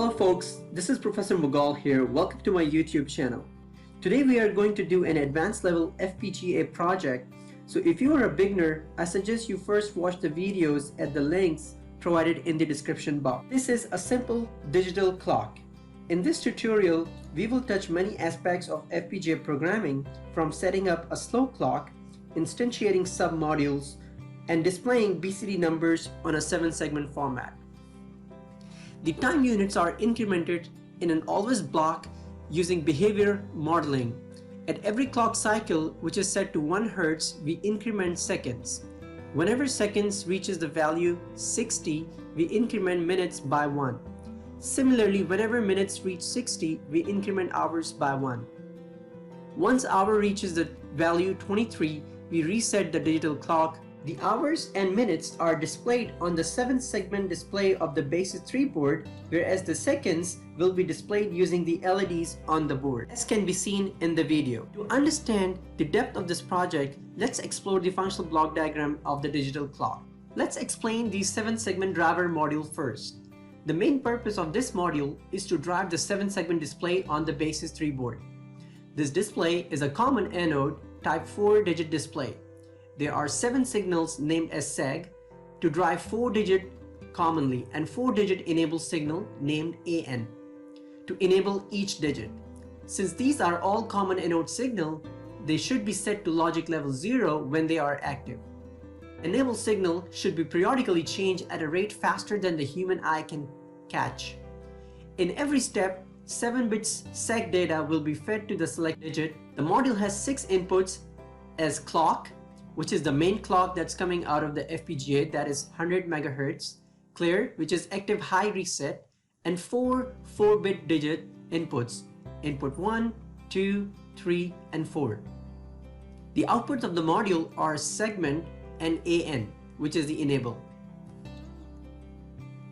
Hello folks, this is Professor Mughal here. Welcome to my YouTube channel. Today we are going to do an advanced level FPGA project. So if you are a beginner, I suggest you first watch the videos at the links provided in the description box. This is a simple digital clock. In this tutorial, we will touch many aspects of FPGA programming, from setting up a slow clock, instantiating sub-modules, and displaying BCD numbers on a 7-segment format. The time units are incremented in an always block using behavior modeling. At every clock cycle, which is set to 1 Hz, we increment seconds. Whenever seconds reaches the value 60, we increment minutes by 1. Similarly, whenever minutes reach 60, we increment hours by 1. Once hour reaches the value 23, we reset the digital clock. The hours and minutes are displayed on the 7-segment display of the Basys3 board, whereas the seconds will be displayed using the LEDs on the board, as can be seen in the video. To understand the depth of this project, let's explore the functional block diagram of the digital clock. Let's explain the 7-segment driver module first. The main purpose of this module is to drive the 7-segment display on the Basys3 board. This display is a common anode type 4-digit display. There are 7 signals named as seg to drive 4-digit commonly and 4-digit enable signal named an to enable each digit. Since these are all common anode signal, they should be set to logic level 0 when they are active. Enable signal should be periodically changed at a rate faster than the human eye can catch. In every step, 7 bits seg data will be fed to the select digit. The module has 6 inputs as clock, which is the main clock that's coming out of the FPGA, that is 100 MHz, clear, which is active high reset, and 4 4-bit digit inputs, input 1, 2, 3, and 4. The outputs of the module are segment and an, which is the enable.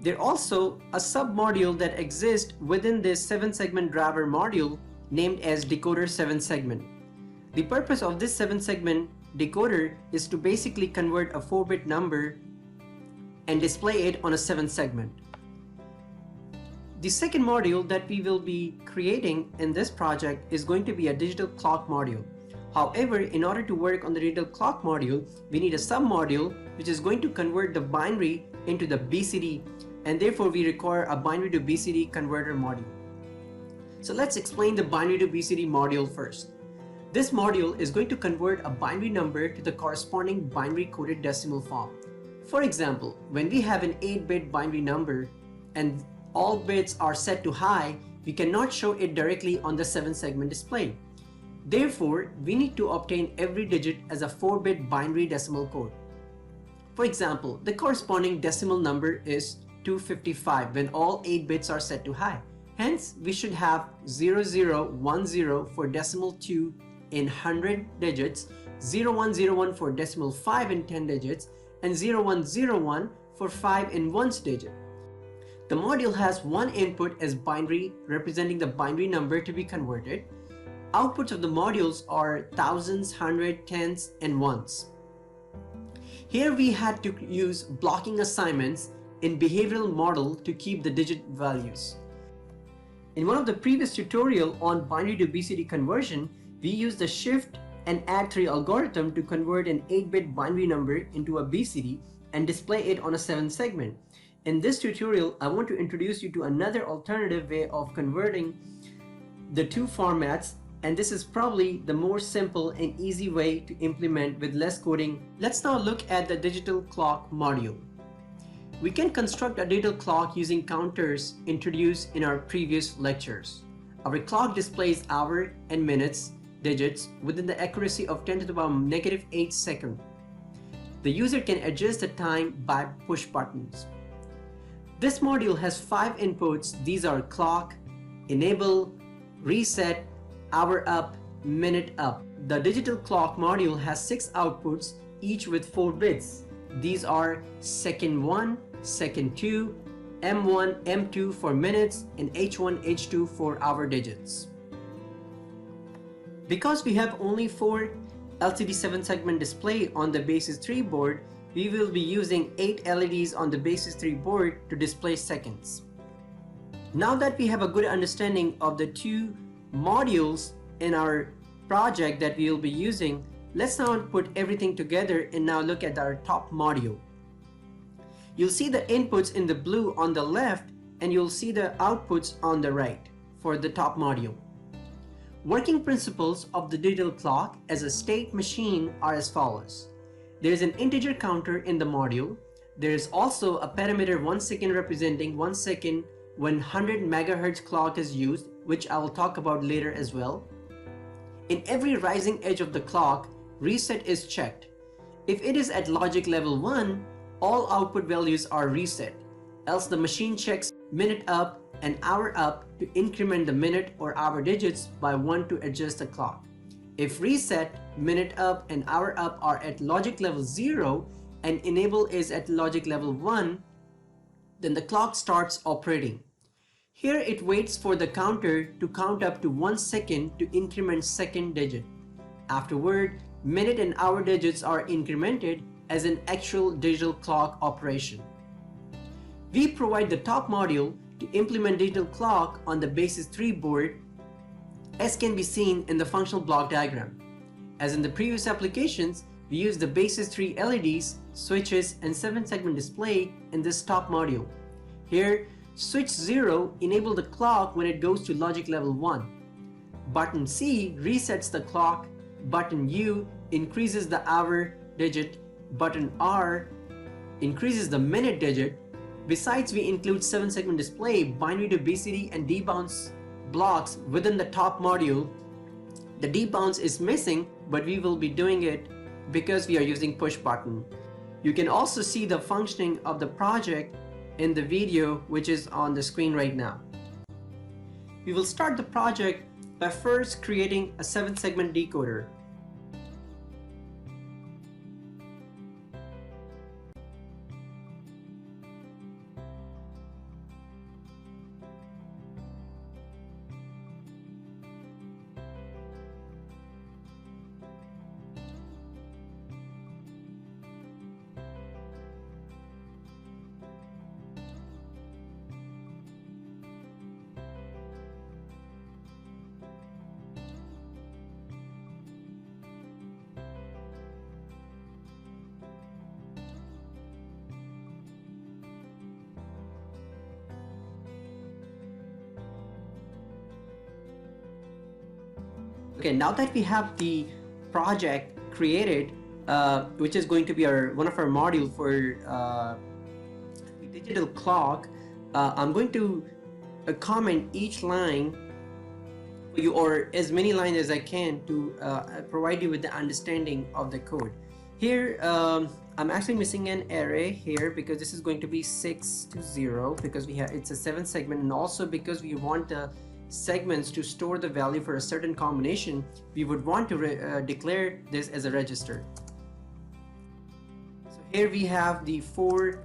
There's also a sub-module that exists within this 7-segment driver module named as Decoder 7-segment. The purpose of this 7-segment decoder is to basically convert a 4-bit number and display it on a 7-segment. The second module that we will be creating in this project is going to be a digital clock module. However, in order to work on the digital clock module, we need a sub-module which is going to convert the binary into the BCD, and therefore we require a binary to BCD converter module. So let's explain the binary to BCD module first. This module is going to convert a binary number to the corresponding binary coded decimal form. For example, when we have an 8-bit binary number and all bits are set to high, we cannot show it directly on the 7-segment display. Therefore, we need to obtain every digit as a 4-bit binary decimal code. For example, the corresponding decimal number is 255 when all 8 bits are set to high. Hence, we should have 0010 for decimal 2 in 100 digits, 0101 for decimal 5 in 10 digits, and 0101 for 5 in 1's digit. The module has one input as binary, representing the binary number to be converted. Outputs of the modules are thousands, hundreds, tens, and ones. Here we had to use blocking assignments in behavioral model to keep the digit values. In one of the previous tutorial on binary to BCD conversion, we used the shift and add 3 algorithm to convert an 8-bit binary number into a BCD and display it on a 7-segment. In this tutorial, I want to introduce you to another alternative way of converting the two formats, and this is probably the more simple and easy way to implement with less coding. Let's now look at the digital clock module. We can construct a digital clock using counters introduced in our previous lectures. Our clock displays hour and minutes digits within the accuracy of 10 to the power -8 seconds. The user can adjust the time by push buttons. This module has 5 inputs. These are clock, enable, reset, hour up, minute up. The digital clock module has 6 outputs, each with 4 bits. These are second 1, second 2, M1, M2 for minutes, and H1, H2 for hour digits. Because we have only 4 LCD 7-segment display on the Basys3 board, we will be using 8 LEDs on the Basys3 board to display seconds. Now that we have a good understanding of the two modules in our project that we will be using, let's now put everything together and now look at our top module. You'll see the inputs in the blue on the left and you'll see the outputs on the right for the top module. Working principles of the digital clock as a state machine are as follows. There is an integer counter in the module. There is also a parameter 1 second representing 1 second when 100 megahertz clock is used, which I will talk about later as well. In every rising edge of the clock, reset is checked. If it is at logic level 1, all output values are reset, else the machine checks minute up and hour up to increment the minute or hour digits by 1 to adjust the clock. If reset, minute up and hour up are at logic level 0 and enable is at logic level 1, then the clock starts operating. Here it waits for the counter to count up to 1 second to increment second digit. Afterward, minute and hour digits are incremented as an actual digital clock operation. We provide the top module to implement digital clock on the Basys3 board, as can be seen in the functional block diagram. As in the previous applications, we use the Basys3 LEDs, switches, and 7-segment display in this top module. Here, switch 0 enables the clock when it goes to logic level 1. Button C resets the clock, button U increases the hour digit, button R increases the minute digit. Besides, we include 7-segment display, binary to BCD and debounce blocks within the top module. The debounce is missing, but we will be doing it because we are using push button. You can also see the functioning of the project in the video which is on the screen right now. We will start the project by first creating a 7-segment decoder. Okay, now that we have the project created, which is going to be one of our module for digital clock, I'm going to comment each line for you, or as many lines as I can, to provide you with the understanding of the code. Here, I'm actually missing an array here because this is going to be 6 to 0 because it's a 7-segment, and also because we want the segments to store the value for a certain combination, we would want to declare this as a register. So here we have the 4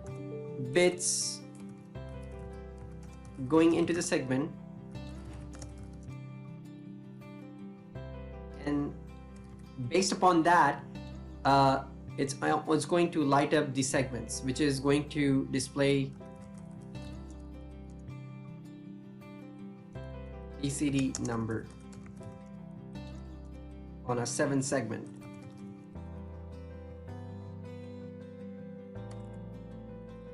bits going into the segment, and based upon that, it's going to light up the segments, which is going to display BCD number on a 7-segment.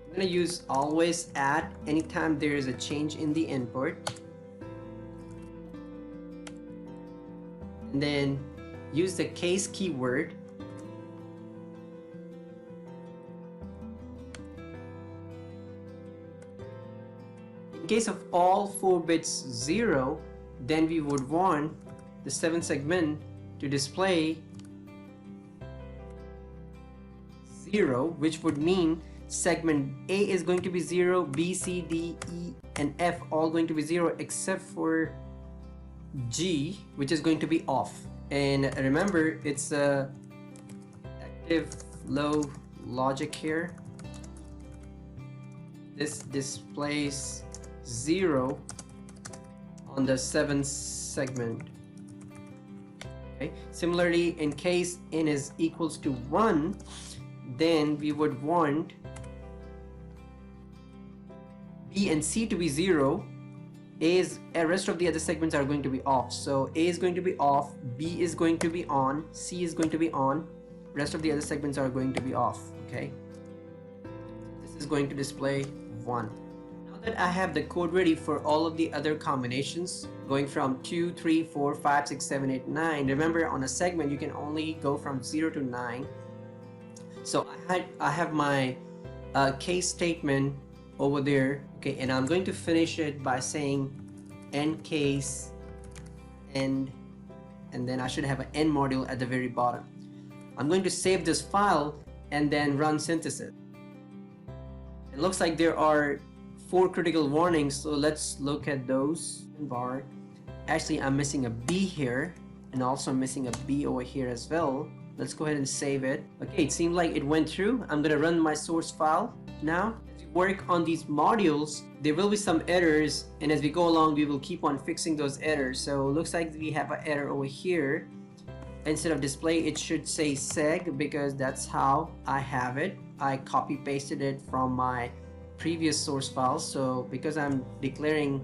I'm going to use always add anytime there is a change in the input, and then use the case keyword. In case of all 4 bits 0, then we would want the 7-segment to display 0, which would mean segment A is going to be 0, B, C, D, E, and F all going to be 0 except for G, which is going to be off. And remember, it's a active low logic here. This displays 0 on the 7-segment. Okay. Similarly, in case n is equals to 1, then we would want B and C to be 0 rest of the other segments are going to be off. So A is going to be off, B is going to be on, C is going to be on, rest of the other segments are going to be off. Okay, this is going to display 1. Now that I have the code ready for all of the other combinations going from 2, 3, 4, 5, 6, 7, 8, 9. Remember, on a segment you can only go from 0 to 9. So I have my case statement over there. Okay, and I'm going to finish it by saying end case end, and then I should have an end module at the very bottom. I'm going to save this file and then run synthesis. It looks like there are 4 critical warnings, so let's look at those. Bar. Actually, I'm missing a B here, and also missing a B over here as well. Let's go ahead and save it. Okay, it seems like it went through. I'm gonna run my source file now. As we work on these modules, there will be some errors, and as we go along, we will keep on fixing those errors. So it looks like we have an error over here. Instead of display, it should say seg, because that's how I have it. I copy pasted it from my previous source file. So because I'm declaring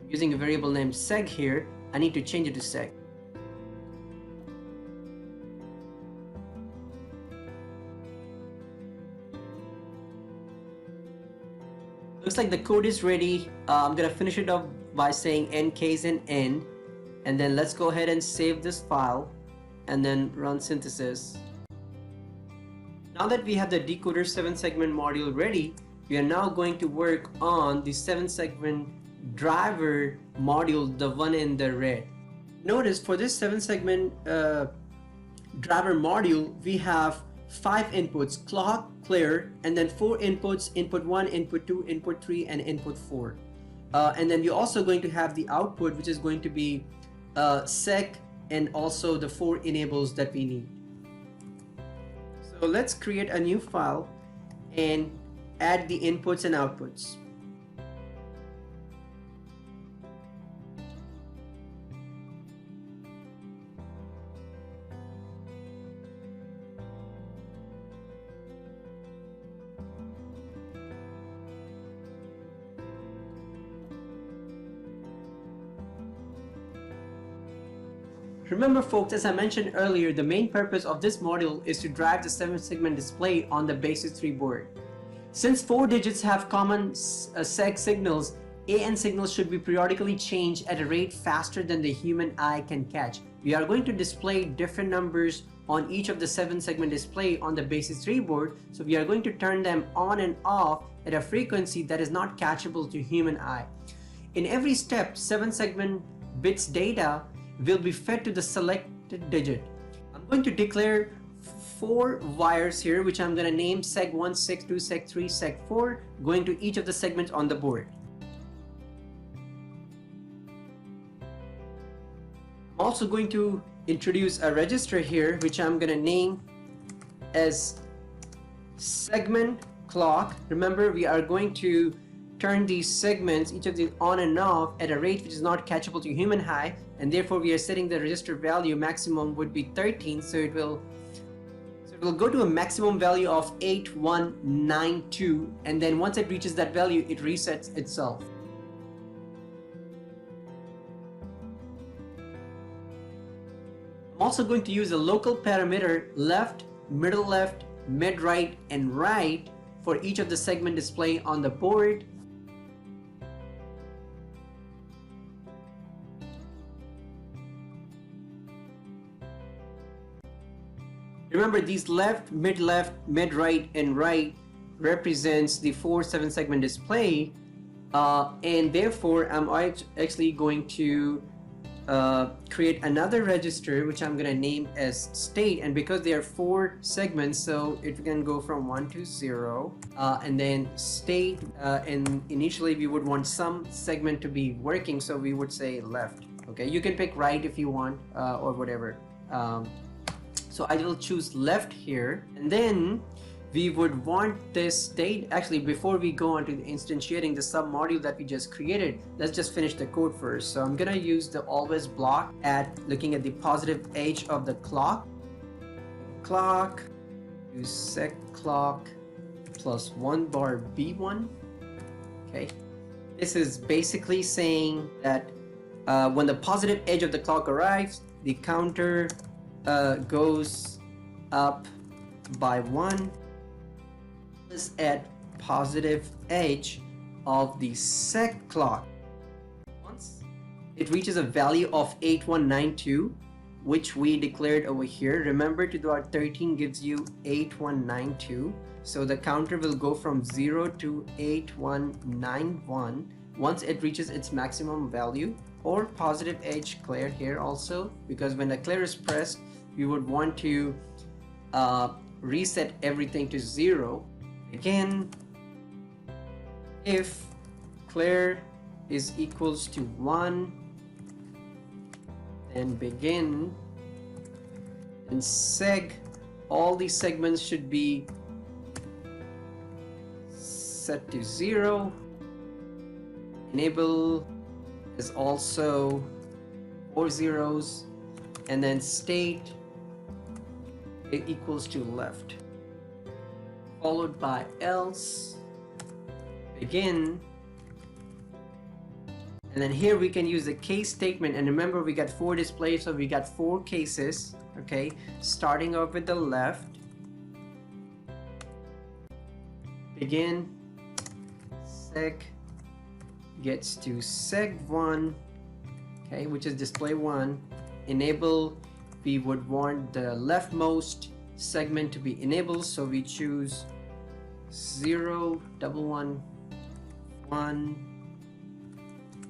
using a variable named seg here, I need to change it to seg. Looks like the code is ready. I'm gonna finish it up by saying end case and end, and then let's go ahead and save this file and then run synthesis. Now that we have the Decoder 7-segment module ready, we are now going to work on the 7-segment driver module, the one in the red. Notice for this 7-segment driver module, we have 5 inputs: clock, clear, and then 4 inputs: input 1, input 2, input 3, and input 4. And then we're also going to have the output, which is going to be sec, and also the 4 enables that we need. So let's create a new file and add the inputs and outputs. Remember folks, as I mentioned earlier, the main purpose of this module is to drive the 7-segment display on the Basys3 board. Since 4 digits have common seg signals, AN signals should be periodically changed at a rate faster than the human eye can catch. We are going to display different numbers on each of the 7-segment display on the Basys3 board, so we are going to turn them on and off at a frequency that is not catchable to human eye. In every step, 7-segment bits data will be fed to the selected digit. I'm going to declare 4 wires here, which I'm going to name seg1, seg2, seg3, seg4, going to each of the segments on the board. I'm also going to introduce a register here, which I'm going to name as segment clock. Remember, we are going to turn these segments, each of these, on and off at a rate which is not catchable to human eye, and therefore we are setting the register value maximum would be 13, so it will go to a maximum value of 8192, and then once it reaches that value, it resets itself. I'm also going to use a local parameter left, mid right, and right for each of the segment display on the board. Remember, these left, mid right, and right represents the 4 7-segment display, and therefore I'm actually going to create another register which I'm going to name as state, and because there are 4 segments, so it can go from 1 to 0, and then state, and initially we would want some segment to be working, so we would say left. Okay, you can pick right if you want, or whatever. So I will choose left here, and then we would want this state. Actually, before we go on to instantiating the sub module that we just created, let's just finish the code first. So I'm gonna use the always block at looking at the positive edge of the clock. Use sec clock plus 1 bar B1. Okay, This is basically saying that when the positive edge of the clock arrives, the counter goes up by 1 is at positive edge of the sec clock. Once it reaches a value of 8192, which we declared over here, remember to do our 13 gives you 8192. So the counter will go from 0 to 8191 once it reaches its maximum value, or positive edge clear here also, because when the clear is pressed, we would want to reset everything to 0. Again, if clear is equals to 1, then begin, and seg, all these segments should be set to 0. Enable is also 4 zeros, and then state equals to left, followed by else, begin, and then here we can use the case statement. And remember, we got 4 displays, so we got 4 cases. Okay, starting off with the left, begin, seg gets to seg1, okay, which is display 1. Enable, we would want the leftmost segment to be enabled, so we choose 0, 1, 1.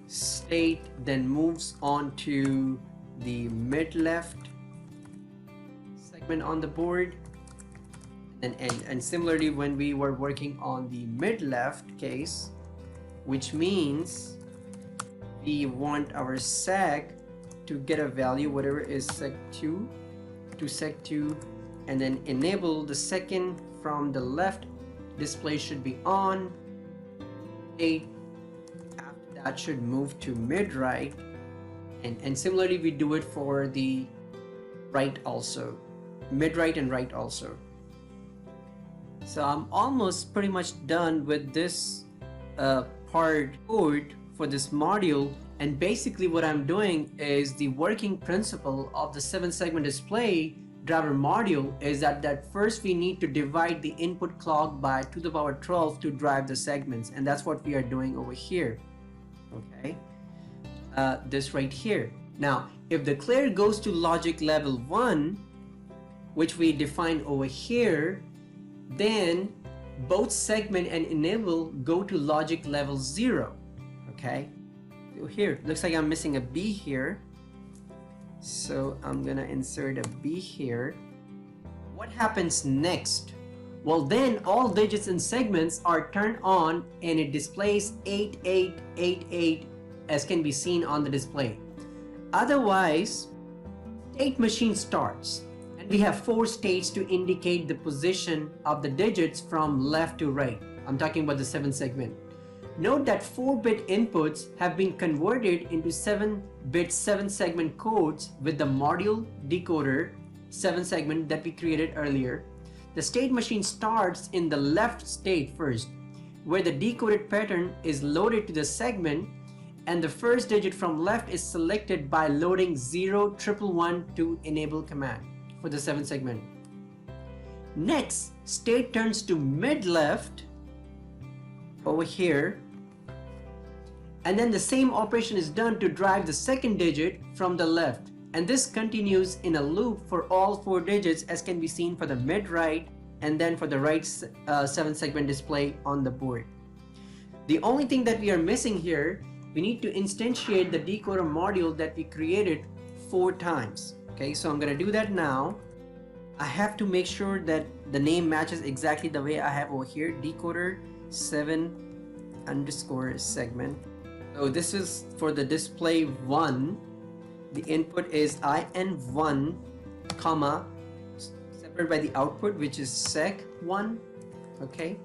State then moves on to the mid left segment on the board, and similarly when we were working on the mid left case, which means we want our seg to get a value whatever is seg2 to seg2, and then enable the second from the left display should be on. 8 that should move to mid right, and similarly we do it for the right also, mid right and right also. So I'm almost pretty much done with this part code for this module, and basically what I'm doing is the working principle of the 7-segment display driver module is that first we need to divide the input clock by 2 to the power 12 to drive the segments, and that's what we are doing over here. Okay, this right here. Now if the clear goes to logic level 1, which we define over here, then both segment and enable go to logic level 0. Okay, so here looks like I'm missing a B here, so I'm gonna insert a B here. What happens next? Well, then all digits and segments are turned on and it displays 8888 as can be seen on the display. Otherwise, state machine starts, and we have 4 states to indicate the position of the digits from left to right. I'm talking about the 7-segment. Note that 4-bit inputs have been converted into 7-bit 7-segment codes with the module decoder 7-segment that we created earlier. The state machine starts in the left state first, where the decoded pattern is loaded to the segment, and the first digit from left is selected by loading 0111 to enable command for the 7-segment. Next, state turns to mid left over here, and then the same operation is done to drive the second digit from the left. And this continues in a loop for all 4 digits as can be seen for the mid right and then for the right 7-segment display on the board. The only thing that we are missing here, we need to instantiate the decoder module that we created 4 times. Okay, so I'm going to do that now. I have to make sure that the name matches exactly the way I have over here, decoder 7_segment. So this is for the display 1. The input is IN1, comma, separated by the output, which is seg1. Okay.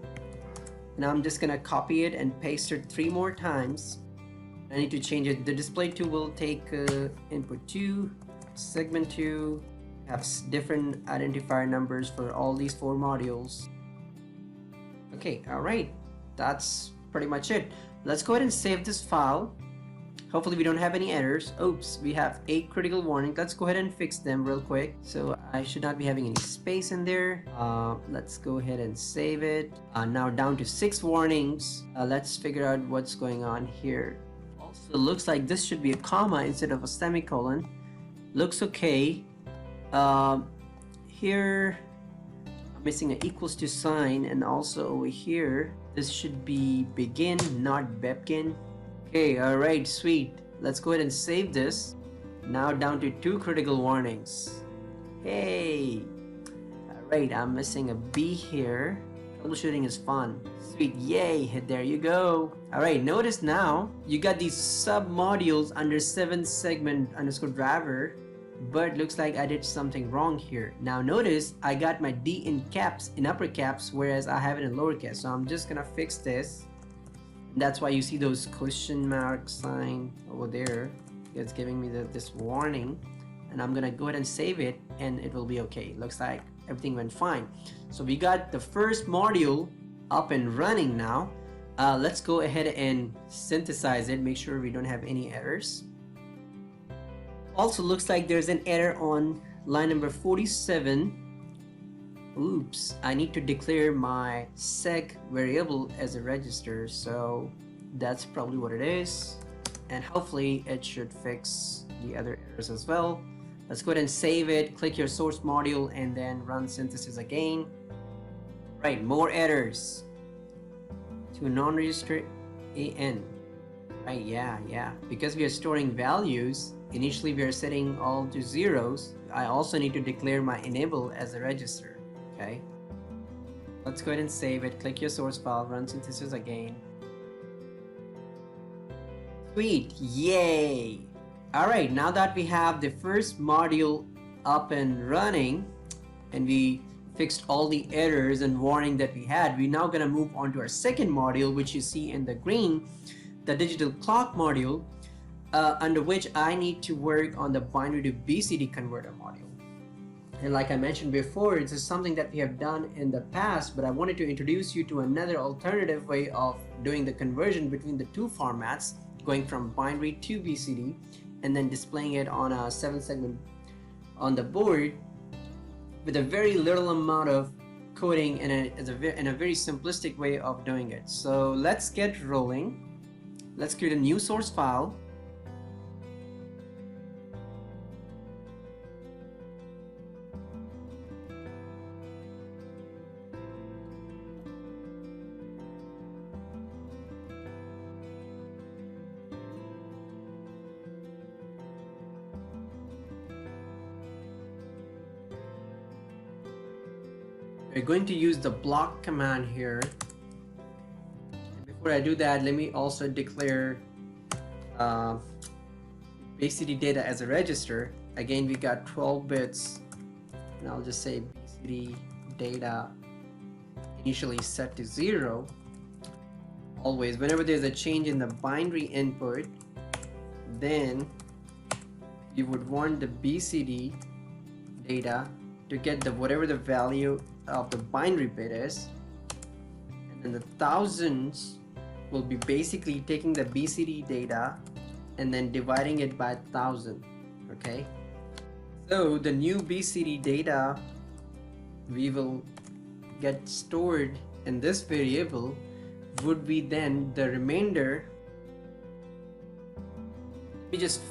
Now I'm just gonna copy it and paste it 3 more times. I need to change it. The display 2 will take input 2, segment 2, have different identifier numbers for all these 4 modules. Okay, alright. That's pretty much it. Let's go ahead and save this file. Hopefully we don't have any errors. Oops, we have 8 critical warnings. Let's go ahead and fix them real quick. So I should not be having any space in there. Let's go ahead and save it. Now down to 6 warnings. Let's figure out what's going on here. Also looks like this should be a comma instead of a semicolon. Looks okay. Here I'm missing an equals to sign, and also over here this should be begin, not begin. Okay, alright, sweet. Let's go ahead and save this. Now down to 2 critical warnings. Hey! Alright, I'm missing a B here. Troubleshooting is fun. Sweet, yay, there you go. Alright, notice now, you got these sub-modules under 7-segment underscore driver, but looks like I did something wrong here. Now notice, I got my D in caps, in upper caps, whereas I have it in lowercase. So I'm just gonna fix this. That's why you see those question mark sign over there. It's giving me this warning, and I'm gonna go ahead and save it, and it will be okay. Looks like everything went fine. So we got the first module up and running now. Let's go ahead and synthesize it, make sure we don't have any errors. Also looks like there's an error on line number 47. Oops, I need to declare my seg variable as a register, so that's probably what it is, and hopefully it should fix the other errors as well. Let's go ahead and save it, click your source module, and then run synthesis again. Right, more errors. To non-register AN. Right, yeah, because we are storing values, initially we are setting all to zeros. I also need to declare my enable as a register. Okay, let's go ahead and save it, click your source file, run synthesis again. Sweet, yay! Alright, now that we have the first module up and running, and we fixed all the errors and warning that we had, we're now gonna move on to our second module, which you see in the green, the digital clock module, under which I need to work on the binary to BCD converter module. And like I mentioned before, this is something that we have done in the past, but I wanted to introduce you to another alternative way of doing the conversion between the 2 formats, going from binary to BCD, and then displaying it on a 7-segment on the board with a very little amount of coding and in a very simplistic way of doing it. So let's get rolling. Let's create a new source file. We're going to use the block command here. And before I do that, let me also declare BCD data as a register. Again, we got 12 bits, and I'll just say BCD data initially set to 0. Always, whenever there's a change in the binary input, then you would want the BCD data to get the whatever the value of the binary bit is, and then the thousands will be basically taking the BCD data and then dividing it by 1000. Okay, so the new BCD data we will get stored in this variable would be then the remainder. Let me just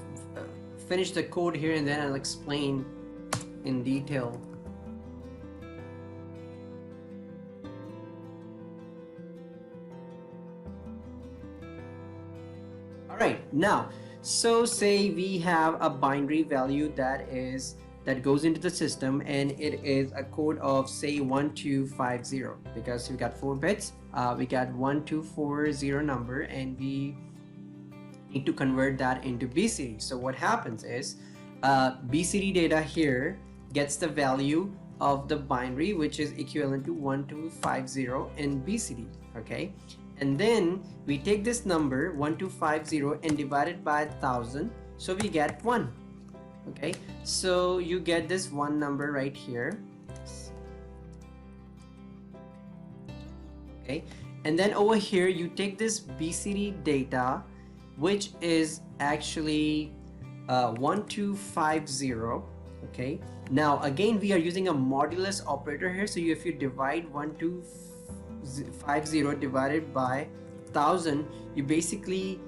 finish the code here, and then I'll explain in detail. Alright, now, so say we have a binary value that goes into the system, and it is a code of say 1250, because we got 4 bits. We got 1240 number, and we need to convert that into BCD. So what happens is BCD data here gets the value of the binary, which is equivalent to 1250 in BCD. Okay, and then we take this number 1250 and divide it by 1000, so we get 1. Okay, so you get this 1 number right here. Okay, And then over here you take this BCD data, which is actually 1250. Okay, now again we are using a modulus operator here, so if you divide 1250 divided by 1000, you basically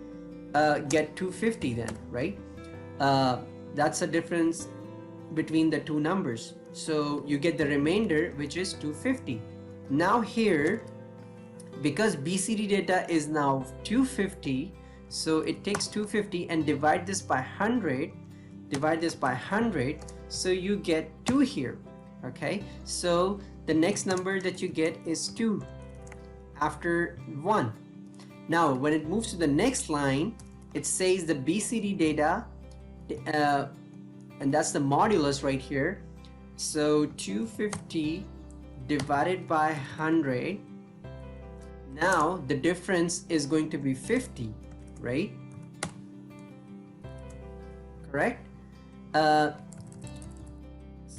get 250 then, right? That's the difference between the two numbers, so you get the remainder, which is 250. Now here, because BCD data is now 250, so it takes 250 and divide this by 100, so you get 2 here. Okay, so the next number that you get is 2 after 1. Now when it moves to the next line, it says the BCD data, and that's the modulus right here, so 250 divided by 100, now the difference is going to be 50, right? Correct?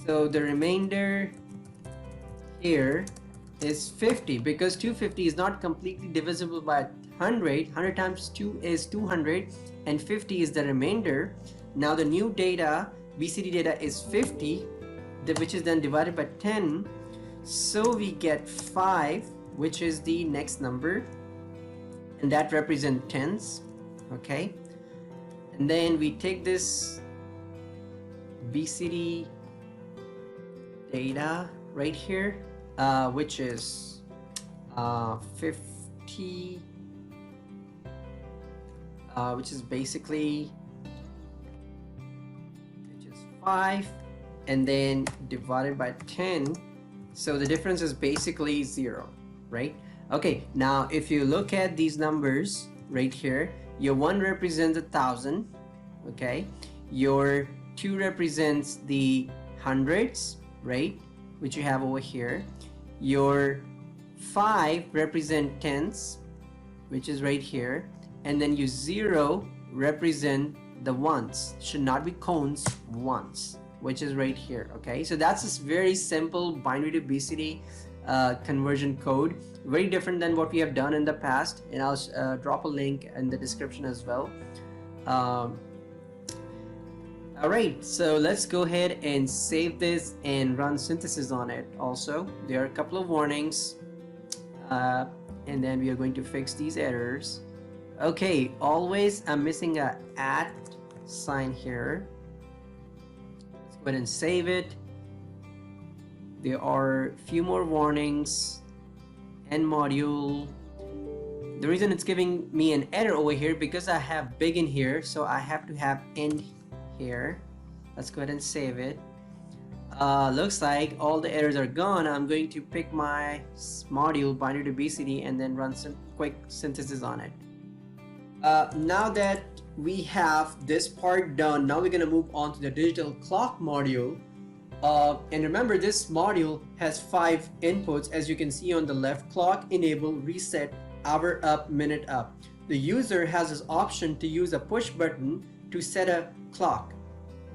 So the remainder here is 50, because 250 is not completely divisible by 100. 100 times 2 is 200, and 50 is the remainder. Now the new data, BCD data, is 50, which is then divided by 10, so we get 5, which is the next number, and that represents tens. Okay, and then we take this BCD data right here, which is 50, which is basically 5, and then divided by 10, so the difference is basically 0, right? Okay, now if you look at these numbers right here, your 1 represents 1000, okay, your 2 represents the hundreds, right, which you have over here, your 5 represent tens, which is right here, and then your 0 represent the ones, should not be cones, ones, which is right here. Okay, so that's this very simple binary to BCD conversion code, very different than what we have done in the past, and I'll drop a link in the description as well. Alright, so let's go ahead and save this and run synthesis on it. Also, there are a couple of warnings, and then we are going to fix these errors. Okay, always I'm missing a @ sign here. Let's go ahead and save it. There are a few more warnings. End module. The reason it's giving me an error over here because I have big in here, so I have to have end here. Let's go ahead and save it. Looks like all the errors are gone. I'm going to pick my module binary to BCD and then run some quick synthesis on it. Now that we have this part done, now we're going to move on to the digital clock module. And remember, this module has 5 inputs, as you can see on the left: clock, enable, reset, hour up, minute up. The user has this option to use a push button to set a clock.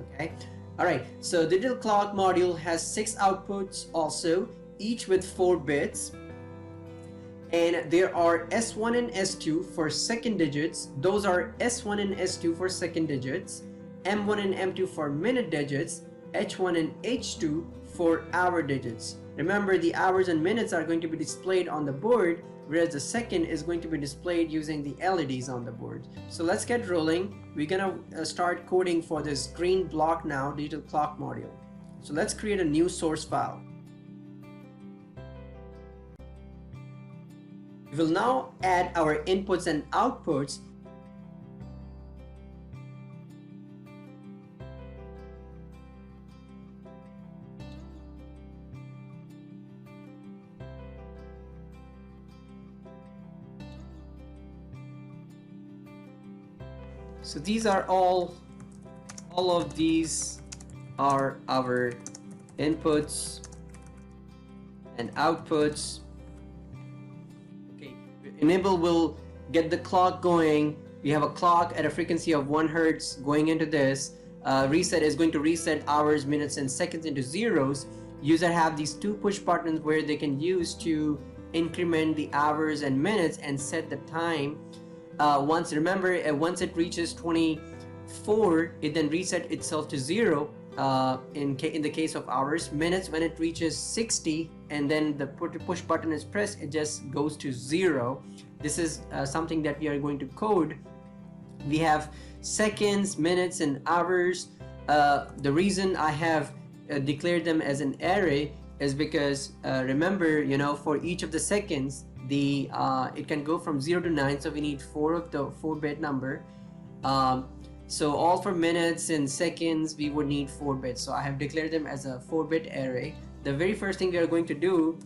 Okay, alright, so the digital clock module has 6 outputs also, each with 4 bits. And there are S1 and S2 for second digits. Those are S1 and S2 for second digits, M1 and M2 for minute digits, H1 and H2 for hour digits. Remember, the hours and minutes are going to be displayed on the board, whereas the second is going to be displayed using the LEDs on the board. So let's get rolling. We're gonna start coding for this green block now, digital clock module. So let's create a new source file. We will now add our inputs and outputs. So these are all of these are our inputs and outputs. Enable will get the clock going. We have a clock at a frequency of 1 Hertz going into this. Reset is going to reset hours, minutes, and seconds into zeros. User have these 2 push buttons where they can use to increment the hours and minutes and set the time. Once it reaches 24, it then reset itself to 0 in the case of hours. Minutes, when it reaches 60 and then the push button is pressed, it just goes to 0. This is something that we are going to code. We have seconds, minutes, and hours. The reason I have declared them as an array is because remember, for each of the seconds, it can go from 0 to 9, so we need 4 of the 4-bit number. So all for minutes and seconds, we would need 4 bits. So I have declared them as a 4-bit array. The very first thing we are going to do,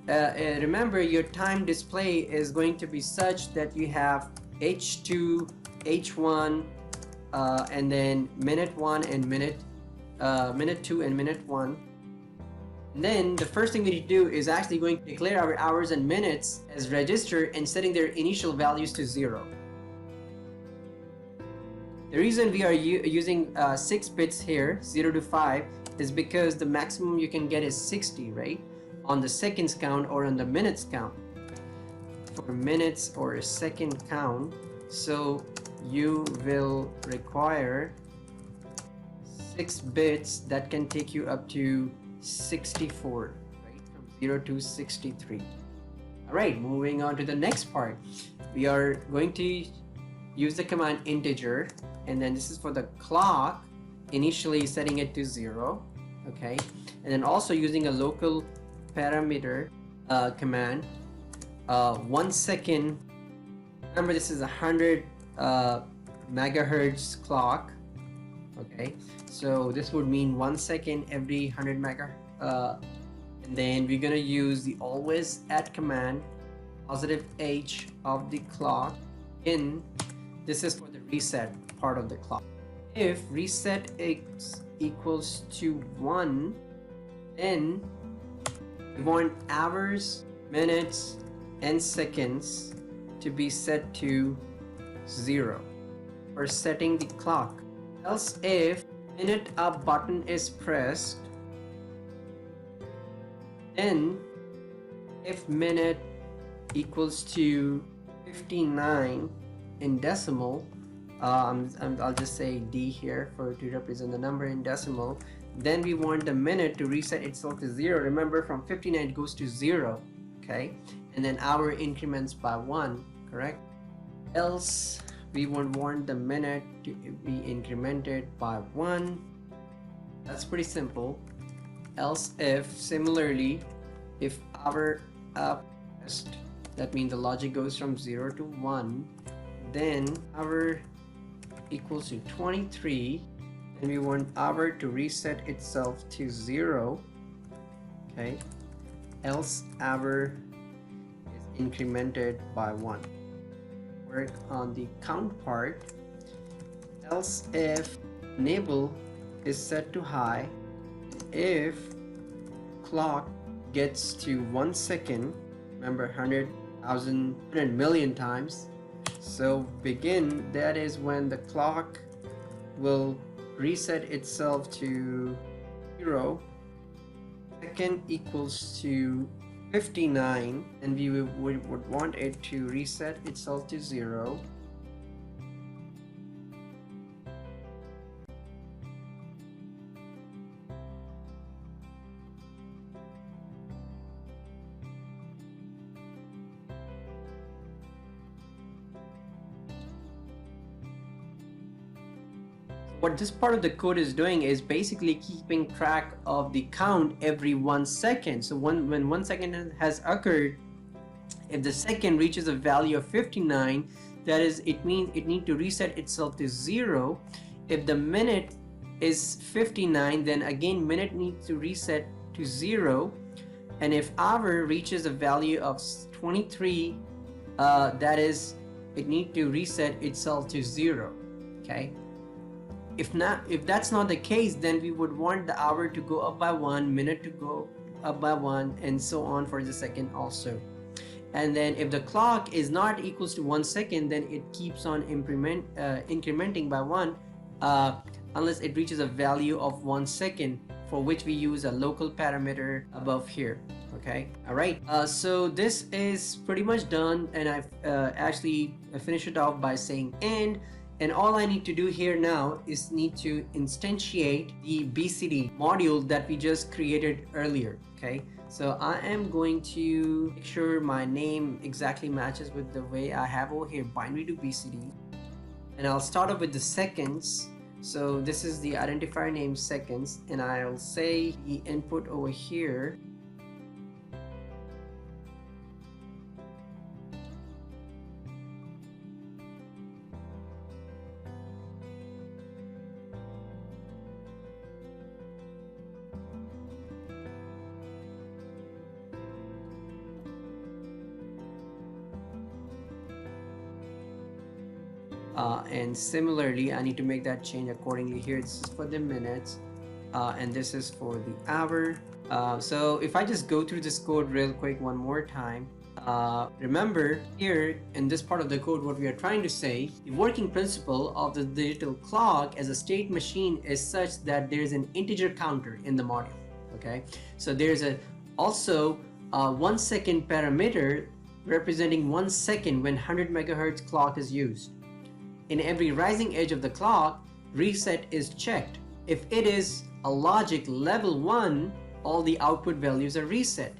remember your time display is going to be such that you have H2, H1, and then minute 1 and minute 2 and minute 1. And then the first thing we need to do is actually going to declare our hours and minutes as register and setting their initial values to 0. The reason we are using 6 bits here, 0 to 5, is because the maximum you can get is 60, right? On the seconds count or on the minutes count. For minutes or second count, so you will require 6 bits that can take you up to 64, right? From 0 to 63. Alright, moving on to the next part. We are going to use the command integer, and then this is for the clock, initially setting it to 0, okay? And then also using a local parameter command, 1 second. Remember, this is 100 megahertz clock, okay? So this would mean 1 second every 100 megahertz. And then we're gonna use the always at command, positive H of the clock. This is for the reset part of the clock. If reset x equals to 1, then we want hours, minutes, and seconds to be set to 0 for setting the clock. Else if minute up button is pressed, then if minute equals to 59 in decimal, I'll just say D here to represent the number in decimal, then we want the minute to reset itself to 0. Remember, from 59 it goes to 0, okay? And then hour increments by 1, correct? Else we would want the minute to be incremented by 1. That's pretty simple. Else if, similarly, if hour up pressed, that means the logic goes from 0 to 1, then hour equals to 23, and we want hour to reset itself to 0, okay? Else hour is incremented by 1. Work on the count part. Else if enable is set to high, if clock gets to 1 second, remember 100,000, 100 million times, so begin, that is when the clock will reset itself to 0. Second equals to 59, and we would want it to reset itself to 0. What this part of the code is doing is basically keeping track of the count every 1 second. So when 1 second has occurred, if the second reaches a value of 59, that is, it means it needs to reset itself to 0. If the minute is 59, then again minute needs to reset to 0. And if hour reaches a value of 23, that is, it needs to reset itself to 0, okay? If that's not the case, then we would want the hour to go up by 1, minute to go up by 1, and so on for the second also. And then if the clock is not equals to 1 second, then it keeps on incrementing by 1 unless it reaches a value of 1 second. for which we use a local parameter above here. Okay, all right, so this is pretty much done, and I've actually finished it off by saying and all I need to do here now is need to instantiate the BCD module that we just created earlier. Okay, so I am going to make sure my name exactly matches with the way I have over here, binary to BCD, and I'll start off with the seconds. So this is the identifier name seconds, and I'll say the input over here and similarly I need to make that change accordingly here. This is for the minutes, and this is for the hour. So if I just go through this code real quick one more time, remember here in this part of the code what we are trying to say, the working principle of the digital clock as a state machine is such that there is an integer counter in the module. Okay, so there's also a 1 second parameter representing 1 second when 100 megahertz clock is used. In every rising edge of the clock, reset is checked. If it is a logic level 1, all the output values are reset.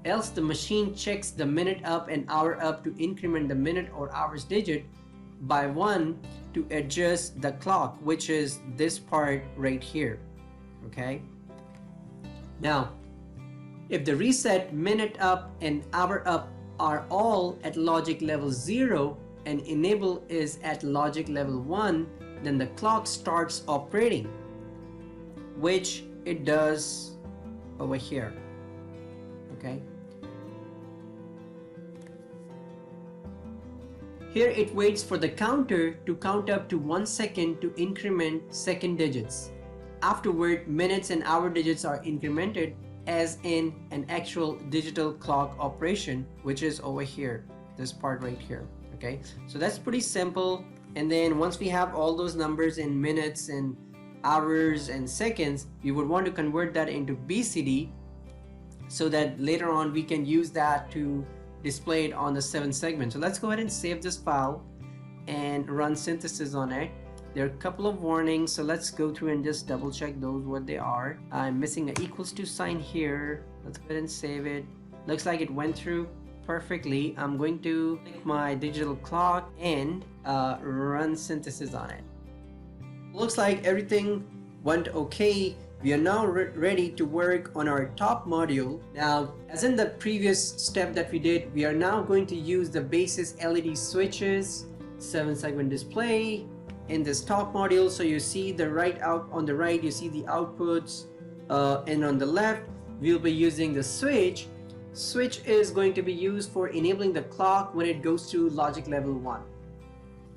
Else the machine checks the minute up and hour up to increment the minute or hours digit by 1 to adjust the clock, which is this part right here. Okay. Now, if the reset, minute up, and hour up are all at logic level 0, and enable is at logic level 1, then the clock starts operating, which it does over here. Okay, here it waits for the counter to count up to 1 second to increment second digits. Afterward, minutes and hour digits are incremented as in an actual digital clock operation, which is over here, this part right here. Okay, so that's pretty simple. And then once we have all those numbers in minutes and hours and seconds, we would want to convert that into BCD so that later on we can use that to display it on the 7 segment. So let's go ahead and save this file and run synthesis on it. There are a couple of warnings, so let's go through and just double check those what they are. I'm missing an equals to sign here. Let's go ahead and save it. Looks like it went through perfectly. I'm going to click my digital clock and run synthesis on it. Looks like everything went okay. We are now ready to work on our top module. Now, as in the previous step that we did, we are now going to use the Basys LED switches, 7 segment display in this top module. So you see the on the right you see the outputs, and on the left we'll be using the switch. Switch is going to be used for enabling the clock when it goes to logic level 1.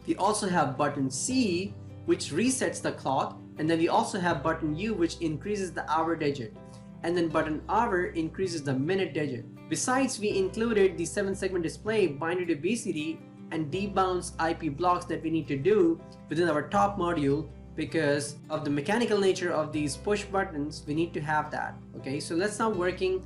We also have button C, which resets the clock, and then we also have button U, which increases the hour digit, and then button R increases the minute digit. Besides, we included the 7 segment display, binary to BCD, and debounce IP blocks that we need to do within our top module. Because of the mechanical nature of these push buttons, we need to have that. Okay, so let's now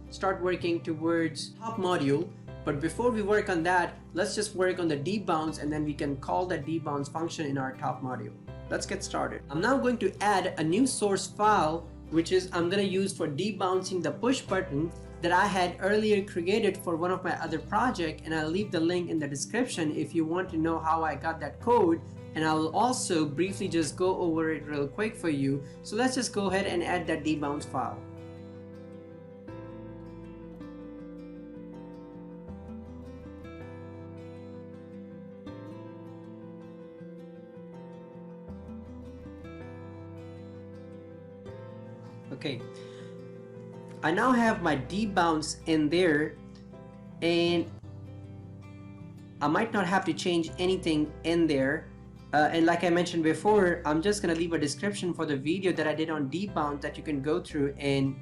start working towards top module. But before we work on that, let's just work on the debounce, and then we can call that debounce function in our top module. Let's get started. I'm now going to add a new source file, which is I'm going to use for debouncing the push button that I had earlier created for one of my other projects, and I'll leave the link in the description if you want to know how I got that code. And I will also briefly just go over it real quick for you. So let's just go ahead and add that debounce file. Okay, I now have my debounce in there, and I might not have to change anything in there. And like I mentioned before, I'm just gonna leave a description for the video that I did on debounce that you can go through and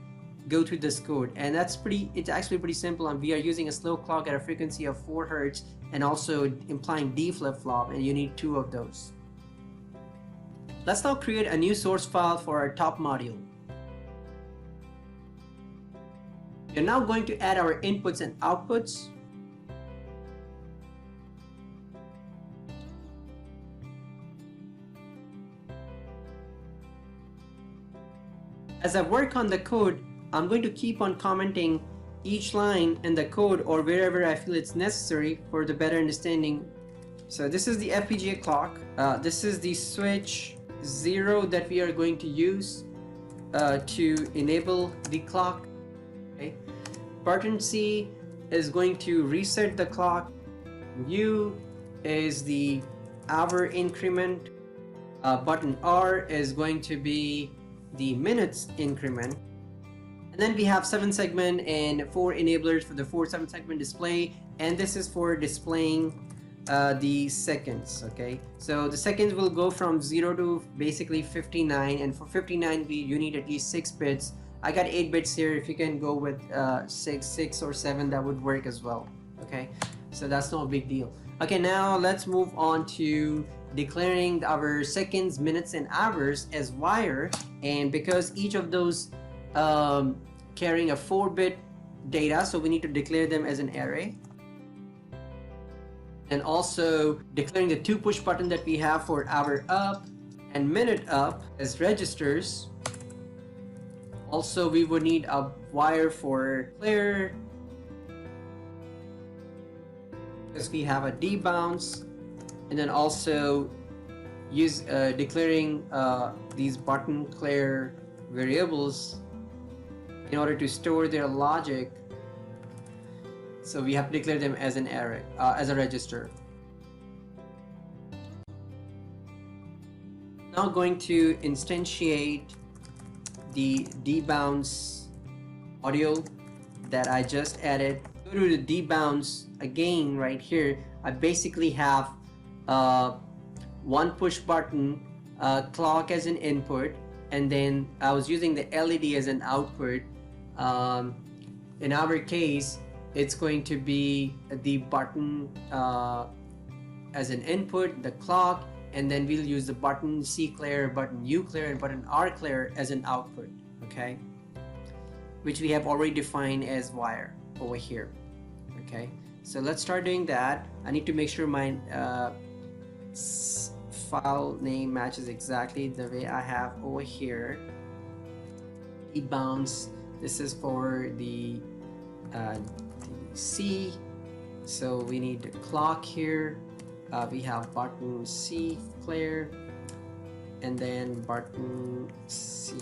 go through this code. And it's actually pretty simple. And we are using a slow clock at a frequency of 4 Hertz and also implying D flip-flop, and you need 2 of those. Let's now create a new source file for our top module. We're now going to add our inputs and outputs. As I work on the code, I'm going to keep on commenting each line in the code or wherever I feel it's necessary for the better understanding. So this is the FPGA clock. This is the switch 0 that we are going to use to enable the clock. Okay. Button C is going to reset the clock. U is the hour increment. Button R is going to be the minutes increment. And then we have 7-segment and 4 enablers for the 7-segment display, and this is for displaying the seconds. Okay, so the seconds will go from 0 to basically 59, and for 59 you need at least 6 bits. I got 8 bits here. If you can go with 6 or 7, that would work as well. Okay, so that's no big deal. Okay, now let's move on to declaring our seconds, minutes, and hours as wire, and because each of those carrying a 4-bit data, so we need to declare them as an array. And also declaring the 2 push button that we have for hour up and minute up as registers. Also, we would need a wire for clear, because we have a debounce, and then also use declaring these button clear variables in order to store their logic. So we have to declare them as an array, as a register. Now going to instantiate the debounce module that I just added. Go to the debounce again right here. I basically have one push button, clock as an input, and then I was using the LED as an output. In our case, it's going to be the button as an input, the clock, and then we'll use the button C clear, button U clear, and button R clear as an output, okay, which we have already defined as wire over here. Okay, so let's start doing that. I need to make sure my file name matches exactly the way I have over here. Debounce, this is for the C, so we need the clock here. We have button C clear, and then button C.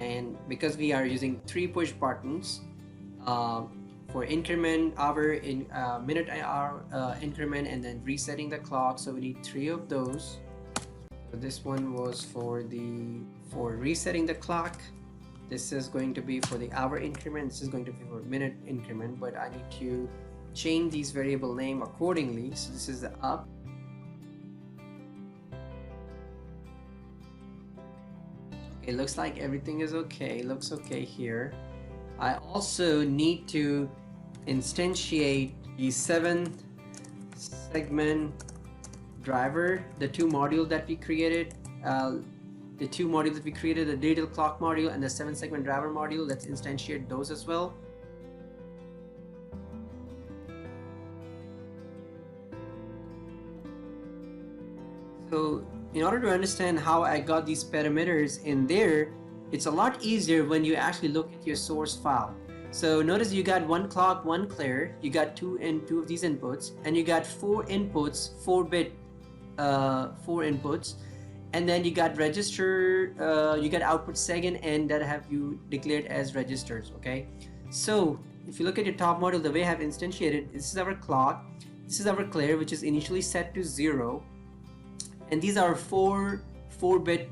And because we are using 3 push buttons for increment, hour, minute, hour, increment, and then resetting the clock, so we need 3 of those. So this one was for resetting the clock. This is going to be for the hour increment. This is going to be for minute increment, but I need to change these variable name accordingly. So this is the up. It looks like everything is okay. Looks okay here. I also need to instantiate the 7-segment driver, the 2 modules that we created. The 2 modules that we created, the digital clock module and the 7-segment driver module. Let's instantiate those as well. So in order to understand how I got these parameters in there, it's a lot easier when you actually look at your source file. So notice you got 1 clock, 1 clear, you got 2 of these inputs, and you got 4 inputs, 4-bit 4 inputs, and then you got register, you got output second, and that have you declared as registers. Okay, so if you look at your top model, the way I have instantiated, this is our clock, this is our clear, which is initially set to 0, and these are 4-bit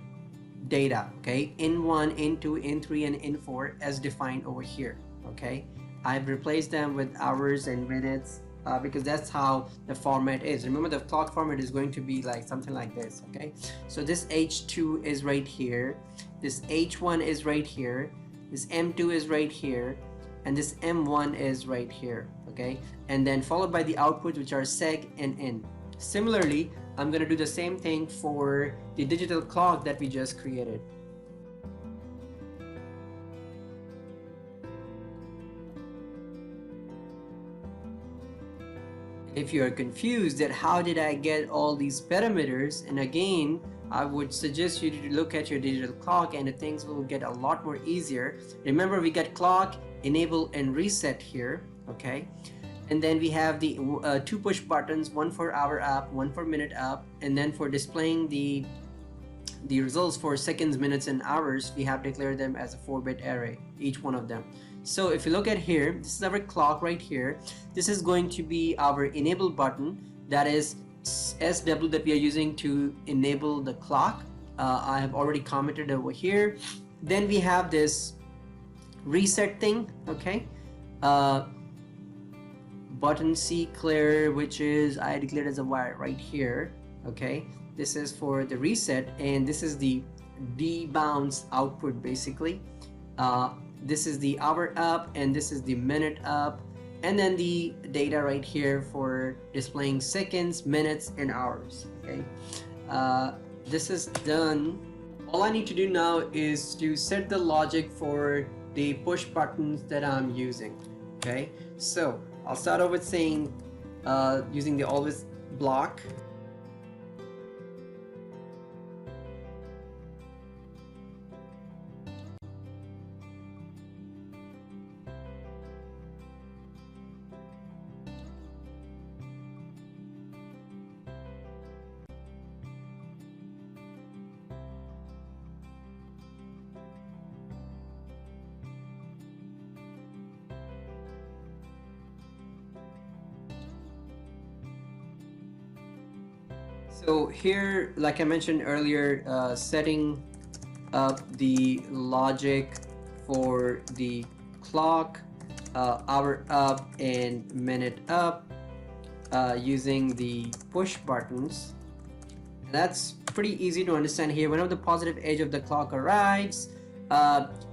data, okay, in1, in2, in3, and in4 as defined over here. Okay, I've replaced them with hours and minutes because that's how the format is. Remember, the clock format is going to be like something like this. Okay, so this H2 is right here, this H1 is right here, this M2 is right here, and this M1 is right here. Okay, and then followed by the outputs, which are seg and in. Similarly, I'm going to do the same thing for the digital clock that we just created. If you are confused that how did I get all these parameters, and again I would suggest you to look at your digital clock and things will get a lot more easier. Remember, we got clock, enable and reset here, okay? And then we have the two push buttons, one for hour up, one for minute up, and then for displaying the results for seconds, minutes and hours, we have declared them as a 4-bit array, each one of them. So if you look at here, this is our clock right here. This is going to be our enable button, that is SW that we are using to enable the clock. I have already commented over here. Then we have this reset thing, okay? Button C clear, which is I declared as a wire right here, okay? This is for the reset, and this is the debounce output basically. This is the hour up, and this is the minute up, and then the data right here for displaying seconds, minutes and hours, okay? This is done. All I need to do now is to set the logic for the push buttons that I'm using, okay? So I'll start off with saying using the always block. So here, like I mentioned earlier, setting up the logic for the clock, hour up and minute up, using the push buttons. And that's pretty easy to understand here. Whenever the positive edge of the clock arrives,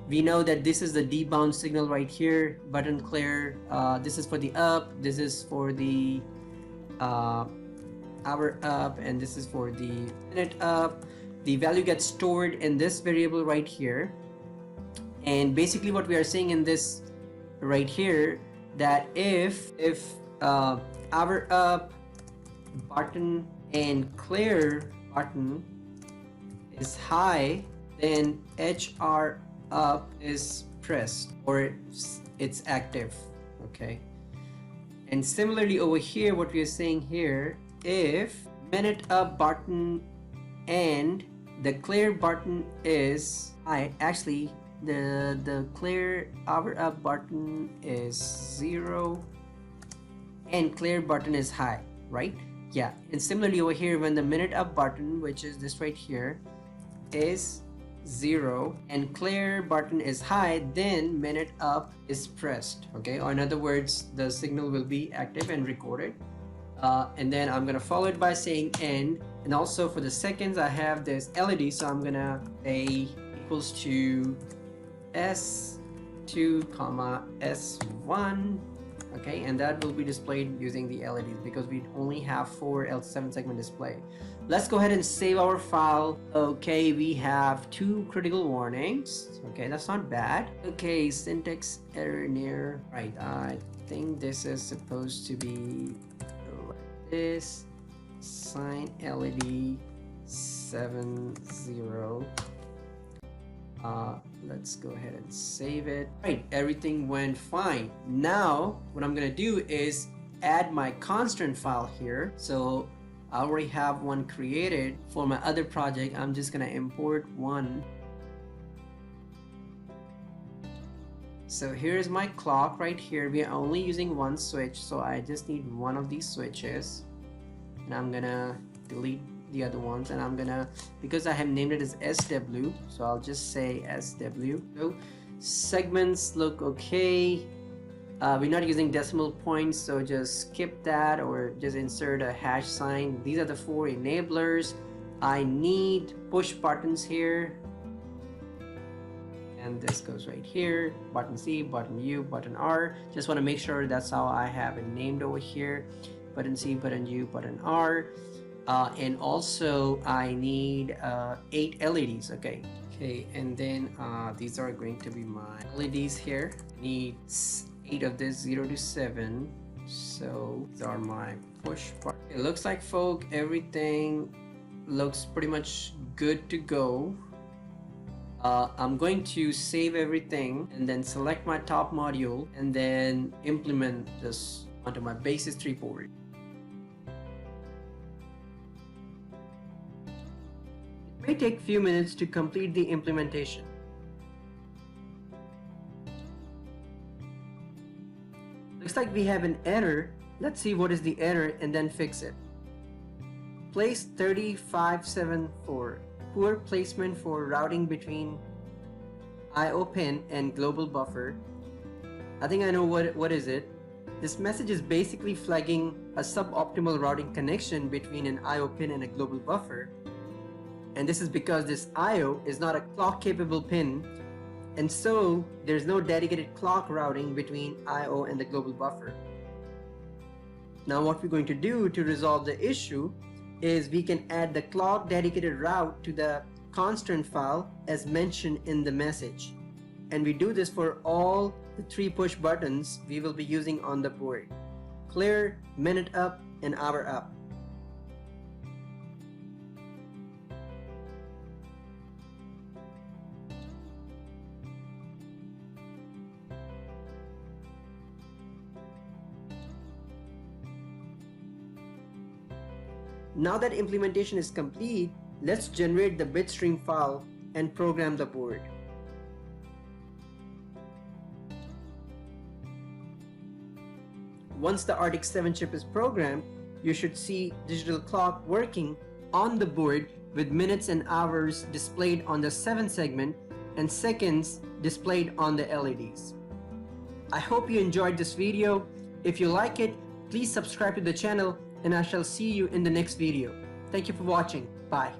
we know that this is the debounce signal right here, button clear. This is for the up, this is for the hour up, and this is for the minute up. The value gets stored in this variable right here, and basically what we are saying in this right here, that if hour up button and clear button is high, then HR up is pressed or it's active, okay? And similarly over here, what we are saying here, if minute up button and the clear button is high, actually the clear hour up button is 0 and clear button is high, right? Yeah. And similarly over here, when the minute up button, which is this right here, is 0 and clear button is high, then minute up is pressed, okay? Or in other words, the signal will be active and recorded. And then I'm gonna follow it by saying end, and also for the seconds I have this LED, so I'm gonna say equals to S2 comma S1, okay? And that will be displayed using the LEDs because we only have 4 7 segment display. Let's go ahead and save our file. Okay, we have 2 critical warnings. Okay, that's not bad. Okay, syntax error near. Right, I think this is supposed to be this sign LED 70. Let's go ahead and save it. Right, everything went fine. Now what I'm gonna do is add my constant file here. So I already have one created for my other project. I'm just gonna import one. So here's my clock right here. We are only using one switch, so I just need one of these switches, and I'm gonna delete the other ones, and I'm gonna, because I have named it as SW, so I'll just say SW. So segments look okay. We're not using decimal points, so just skip that or just insert a hash sign. These are the 4 enablers. I need push buttons here, and this goes right here, button C, button U, button R. Just want to make sure that's how I have it named over here, button C, button U, button R. And also I need 8 LEDs. Okay, and then these are going to be my LEDs here. I need 8 of this, 0 to 7, So these are my push parts. It looks like, folk, everything looks pretty much good to go. I'm going to save everything and then select my top module and then implement this onto my Basys3 board. It may take a few minutes to complete the implementation. Looks like we have an error. Let's see what is the error and then fix it. Place 3574. Poor placement for routing between I/O pin and global buffer. I think I know what is it. This message is basically flagging a suboptimal routing connection between an I/O pin and a global buffer. And this is because this I/O is not a clock capable pin, and so there's no dedicated clock routing between I/O and the global buffer. Now what we're going to do to resolve the issue is we can add the clock dedicated route to the constant file as mentioned in the message. And we do this for all the 3 push buttons we will be using on the board: clear, minute up, and hour up. Now that implementation is complete, let's generate the bitstream file and program the board. Once the RTX 7 chip is programmed, you should see digital clock working on the board with minutes and hours displayed on the 7 segment and seconds displayed on the LEDs. I hope you enjoyed this video. If you like it, please subscribe to the channel, and I shall see you in the next video. Thank you for watching. Bye.